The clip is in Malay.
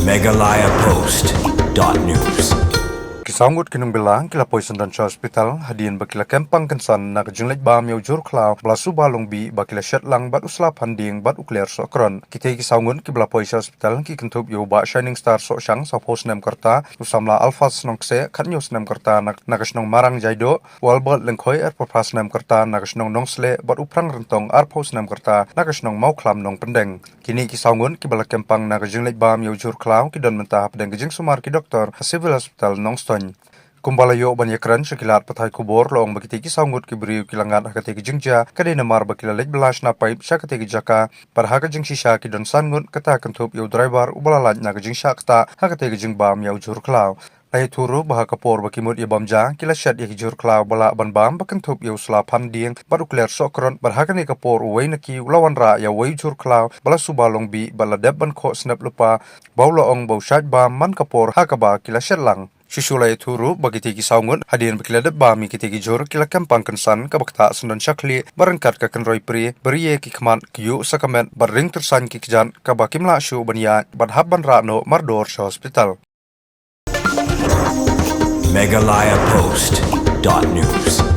Megalayapost.news. Kisanggut kinung bilang kila poison dan hospital hadian bakila kempang kensan na kajunglet ba miau jur klaw belasu balong bi bakila shet lang bat uslap handing bat ukler sokron kita kisanggut kibla poison hospital ki kentup yo ba shining star so shang sa pos nem karta usamla alpha snong se khatnyos nem karta na kasnong marang jaido walbot lengkhoi er popras nem karta na kasnong nongsle bat uprang rentong ar pos nem karta na kasnong mau klam nong pendeng kini kisanggut kibla kempang na kajunglet ba miau jur klaw kidon mentah pedeng kejing sumar ki doktor civil hospital nongstoy Kumbalayo banyakran sekilat patai kubur loong bagiti kisanggut kiberiu kilangan hakati kijingja kadai namar bakila lej belas na paip syakati kijaka parhaka jing sisa kidon sangut kata kentup yo driver ubalalat na kijing syakta hakati kijing bam yau jur klaw Lai turu baha kapor bakimut ya bamja kila syat ya kijur klaw bala ban bam bakentup yo selapan dieng barukler sokron barhakani kapor uway naki ulawan ra ya way jur klaw bala subalong bi bala debban ko snap lupa bau loong bau syat bam man kapor hakaba kila syat lang Shusulai turu bagi tiki saungut hadian bakila debami kita kijur kila kempang kensan kabakta sundan syakli barangkat ke kenroi pri beriye ki kemat kiyu sakamet barring tersan ki kejan kabakim la syu bania badhaban rano mardor hospital Megalayapost.news.